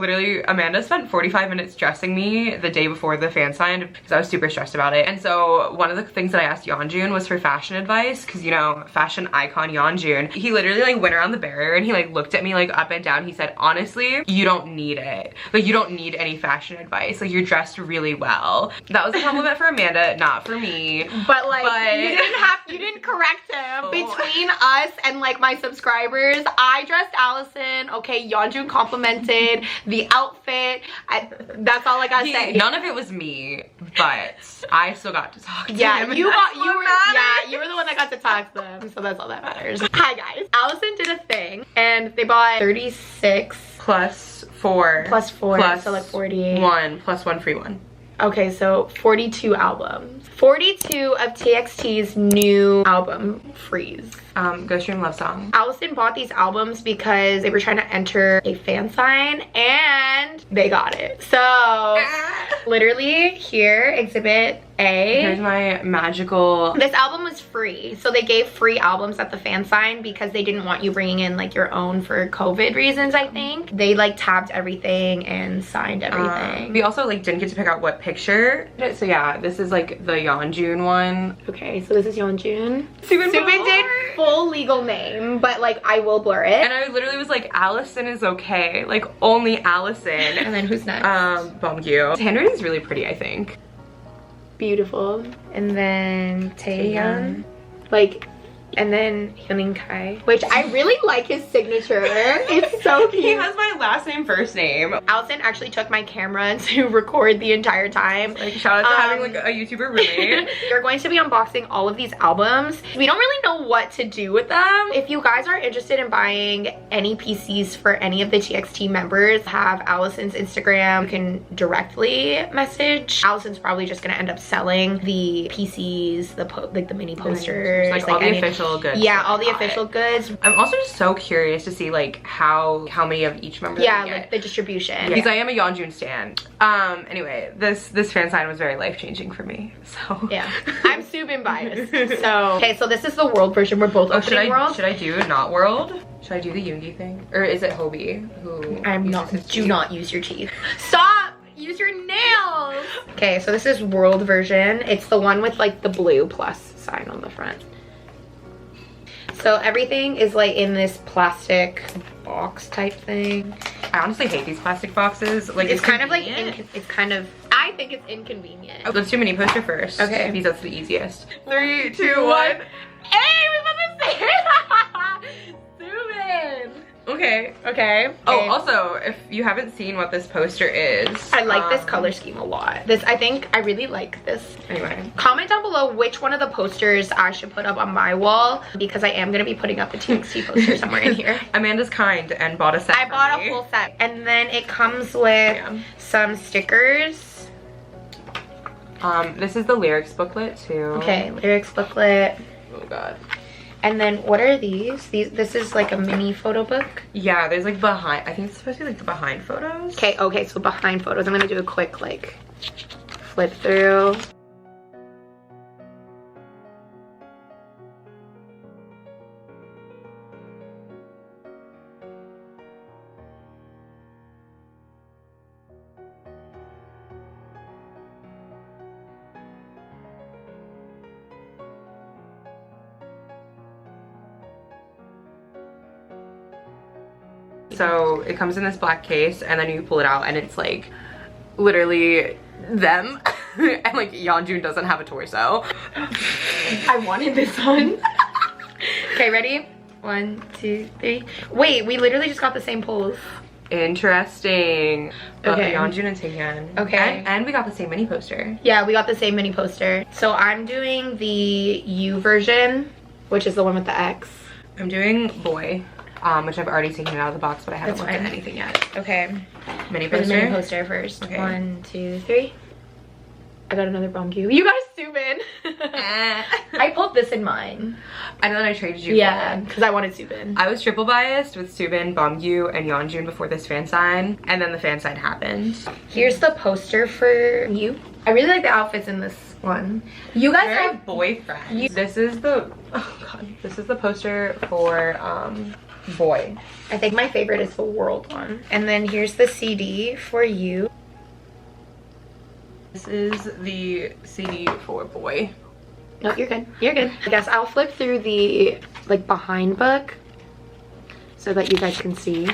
Literally, Amanda spent 45 minutes dressing me the day before the fan sign because I was super stressed about it. And so one of the things that I asked Yeonjun was for fashion advice because, you know, fashion icon Yeonjun. He literally like went around the barrier and he like looked at me like up and down. He said, honestly, you don't need it. Like, you don't need any fashion advice. Like, you're dressed really well. That was a compliment for Amanda, not for me. But like, you didn't correct him. Between us and like my subscribers, I dressed Allison. Okay, Yeonjun complimented the outfit. That's all I gotta say. None of it was me, but I still got to talk to him. You were the one that got to talk to them, so that's all that matters. Hi guys, Allison did a thing and they bought 36 plus 4 so like 40. 1 plus 1 free one. Okay, so 42 albums. 42 of TXT's new album, Freeze. Go Stream Love Song. Allison bought these albums because they were trying to enter a fan sign and they got it. So literally here, exhibit A. Here's my magical. This album was free. So they gave free albums at the fan sign because they didn't want you bringing in like your own for COVID reasons, I think. They like tabbed everything and signed everything. We also like didn't get to pick out what picture. So yeah, this is like the Yeonjun one. Okay, so this is Yeonjun. Subin did full legal name, but like I will blur it. And I literally was like, Allison is okay. Like only Allison. And then who's next? Bongyu. His handwriting is really pretty, I think. Beautiful. And then Taeyeon. Like, and then Hyunin Kai, which I really like his signature. It's so cute. He has my last name, first name. Allison actually took my camera to record the entire time. Like, shout out to having like a YouTuber roommate. We're going to be unboxing all of these albums. We don't really know what to do with them. If you guys are interested in buying any PCs for any of the TXT members, have Allison's Instagram. You can directly message. Allison's probably just gonna end up selling the PCs, like the mini posters, like all the official goods. Yeah, all the official goods. I'm also just so curious to see like how many of each member. Yeah, like the distribution. Yeah. Because I am a Yeonjun stan. Anyway, this fan sign was very life-changing for me. So yeah, I'm Subin biased. So okay, so this is the world version. We're both opening world. Should I do not world? Should I do the Yoongi thing, or is it Hobie who? I'm not. Do not use your teeth. Stop. Use your nails. Okay, so this is world version. It's the one with like the blue plus sign on the front. So everything is like in this plastic box type thing. I honestly hate these plastic boxes. Like it's kind of like I think it's inconvenient. Oh, let's do mini poster first. Okay. Because that's the easiest. 3, 2, 1. Hey, we got the same. Subin. Okay. Okay. Oh, also, if you haven't seen what this poster is, I like this color scheme a lot. I really like this. Anyway, comment down below which one of the posters I should put up on my wall, because I am gonna be putting up a TXT poster somewhere in here. Amanda's kind and bought a set. I bought a full set, and then it comes with some stickers. This is the lyrics booklet too. Okay, lyrics booklet. Oh god. And then what are these? This is like a mini photo book. Yeah, there's like behind. I think it's supposed to be like the behind photos. Okay, so behind photos. I'm gonna do a quick like flip through. So it comes in this black case and then you pull it out and it's like literally them. And like Yeonjun doesn't have a torso. I wanted this one. Okay, ready? 1, 2, 3. Wait, we literally just got the same pose. Interesting. Okay. Yeonjun and Taeyeon. Okay. And we got the same mini poster. Yeah, we got the same mini poster. So I'm doing the U version, which is the one with the X. I'm doing Boy. Which I've already taken it out of the box, but I haven't looked at anything yet. Okay. Mini For poster? the mini poster first. Okay. 1, 2, 3. I got another Bongyu. You got a Subin. I pulled this in mine. And then I traded you. Yeah, because I wanted Subin. I was triple biased with Subin, Bongyu, and Yeonjun before this fan sign, and then the fan sign happened. Here's the poster for you. I really like the outfits in this one. You guys have boyfriends. This is the this is the poster for Boy. I think my favorite is the World one. And then here's the CD for you. This is the CD for Boy. No, you're good. You're good. I guess I'll flip through the like behind book so that you guys can see.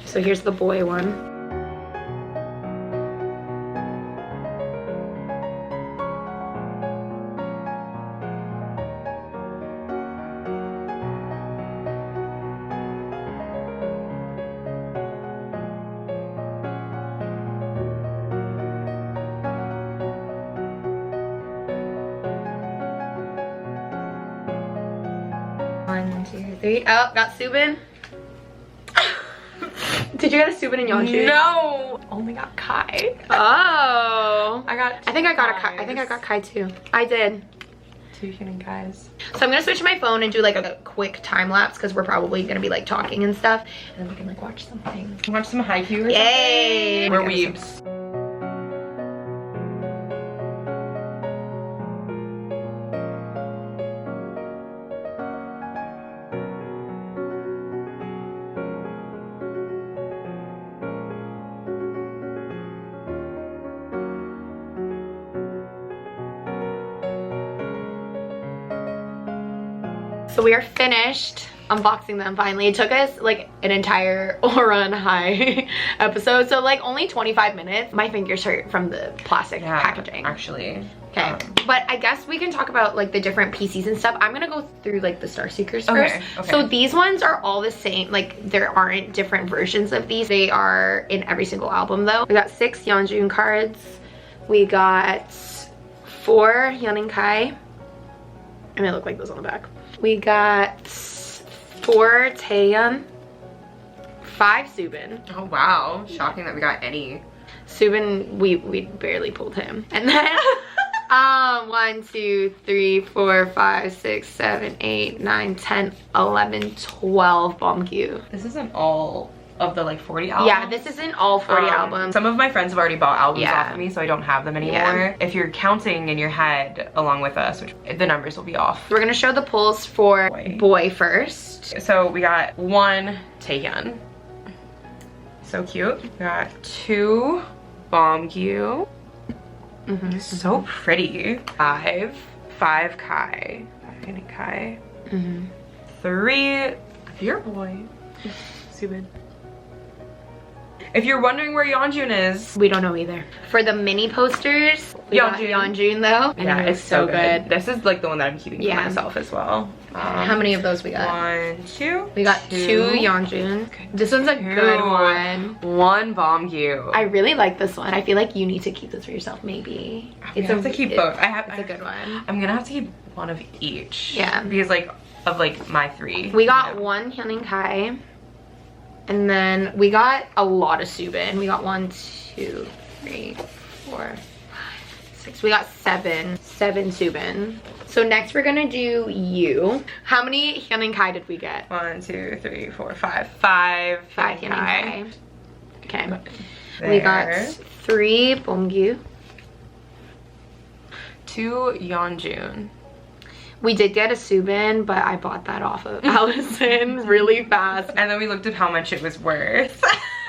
So here's the Boy one. One, two, three. Oh, got Subin. Did you get a Subin and Yeonjun? No! Only got Kai. Oh. I think I got a Kai. I think I got Kai too. I did. 2 human guys. So I'm gonna switch my phone and do like a quick time lapse because we're probably gonna be like talking and stuff, and then we can like watch something. Watch some Haikyuu or Yay! something. We're weebs. So we are finished unboxing them finally. It took us like an entire Oran High episode, so like only 25 minutes. My fingers hurt from the plastic packaging. Actually. Okay, but I guess we can talk about like the different PCs and stuff. I'm gonna go through like the Star Seekers first. Okay. So these ones are all the same. Like there aren't different versions of these. They are in every single album though. We got 6 Yeonjun cards. We got 4 Yeoning Kai. It may look like this on the back. We got 4 Taeyeon, 5 Subin. Oh wow, shocking that we got any. Subin, we barely pulled him. And then 1, 2, 3, 4, 5, 6, 7, 8, 9, 10, 11, 12 Bombgyu. This isn't all of the like 40 albums. Yeah, this isn't all 40 albums. Some of my friends have already bought albums off of me, so I don't have them anymore. If you're counting in your head along with us, which the numbers will be off. We're gonna show the pulls for Boy first. So we got 1 Taeyeon. So cute. We got 2 Bombgyu. So pretty. 5 Kai. 5 Kai. 3 your boy. Subin. If you're wondering where Yeonjun is, we don't know either. For the mini posters, we got Yeonjun though. Yeah, it's so good. This is like the one that I'm keeping for myself as well. How many of those we got? 1, 2. We got 2 Yeonjun. This one's a good one. 1 Bombgyu. I really like this one. I feel like you need to keep this for yourself, maybe. I have to keep both. It's a good one. I'm gonna have to keep one of each. Yeah. Because like of like my 3. We got 1 Yeoning Kai. And then we got a lot of Subin. We got 1, 2, 3, 4, 5, 6. We got 7 Subin. So next we're gonna do you. How many Yeoning Kai did we get? 1, 2, 3, 4, 5. 5 Yeoning Kai. Okay. There. We got 3 Bombgyu. 2 Yeonjun. We did get a Subin, but I bought that off of Allison really fast. And then we looked at how much it was worth.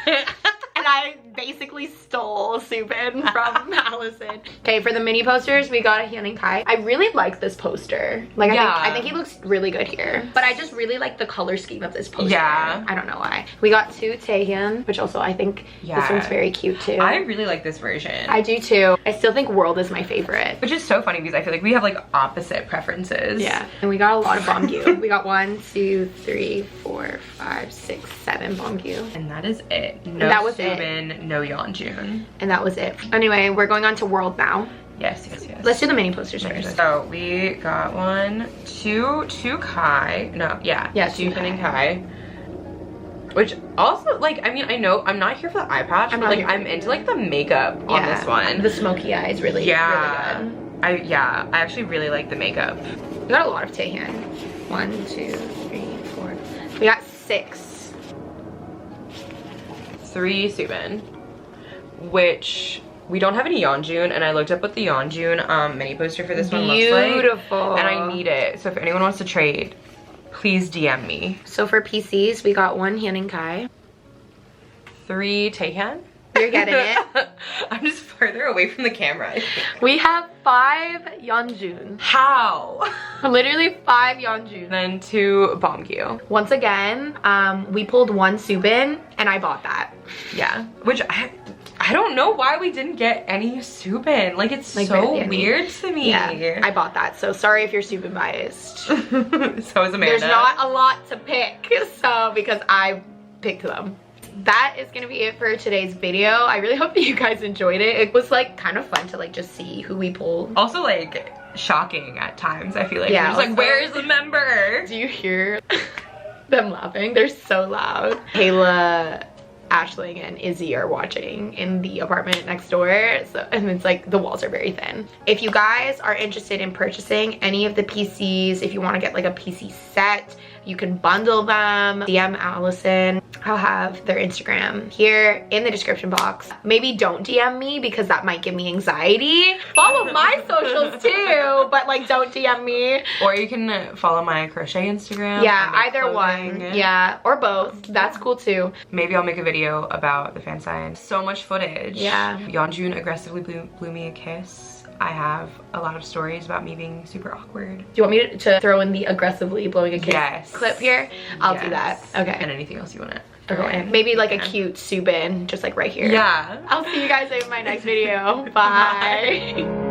And I basically stole Subin from Allison. Okay, for the mini posters, we got a Yeoning Kai. I really like this poster. Like, I think he looks really good here. But I just really like the color scheme of this poster. Yeah. I don't know why. We got 2 Taeyeon, which also I think this one's very cute too. I really like this version. I do too. I still think World is my favorite. Which is so funny because I feel like we have like opposite preferences. Yeah. And we got a lot of Bombgyu. We got 1, 2, 3, 4, 5, 6, 7 Bombgyu. And that is it. No that was Subin, no Yeonjun. And that was it. Anyway, we're going on to World now. Yes. Let's do the mini posters first. So we got 1, 2 Kai. No, yeah. 2 Yeoning Kai. Which also, like, I mean, I know I'm not here for the eye patch, but like I'm into like the makeup on this one. The smoky eye is really, really good. I actually really like the makeup. We got a lot of Taehyun. 1, 2, 3, 4. We got 6. 3 Subin, which we don't have any Yeonjun, and I looked up what the Yeonjun mini poster for this one looks like. Beautiful. And I need it. So if anyone wants to trade, please DM me. So for PCs, we got 1 Hyun Kai. 3 Taehyun. You're getting it. I'm just further away from the camera. We have 5 Yeonjun. How? Literally 5 Yeonjun. Then 2 Bongyu. Once again, we pulled 1 Subin, and I bought that. Yeah. Which I don't know why we didn't get any Subin. Like, it's like so weird to me. Yeah, I bought that. So sorry if you're Subin biased. So is Amanda. There's not a lot to pick, so because I picked them. That is gonna be it for today's video. I really hope that you guys enjoyed it. It was like kind of fun to like just see who we pulled. Also like shocking at times, I feel like. Yeah, just like, where's the member? Do you hear them laughing? They're so loud. Kayla, Ashling, and Izzy are watching in the apartment next door, so, and it's like the walls are very thin. If you guys are interested in purchasing any of the PCs, if you want to get like a PC set, you can bundle them. DM Allison. I'll have their Instagram here in the description box. Maybe don't DM me because that might give me anxiety. Follow my socials too, but like don't DM me. Or you can follow my crochet Instagram. Yeah, either one. Yeah, or both. That's cool too. Maybe I'll make a video about the fan sign. So much footage. Yeah. Yeonjun aggressively blew me a kiss. I have a lot of stories about me being super awkward. Do you want me to throw in the aggressively blowing a kiss clip here? I'll do that. Okay. And anything else you want to Okay. Maybe like a cute Subin, just like right here. Yeah. I'll see you guys in my next video. Bye.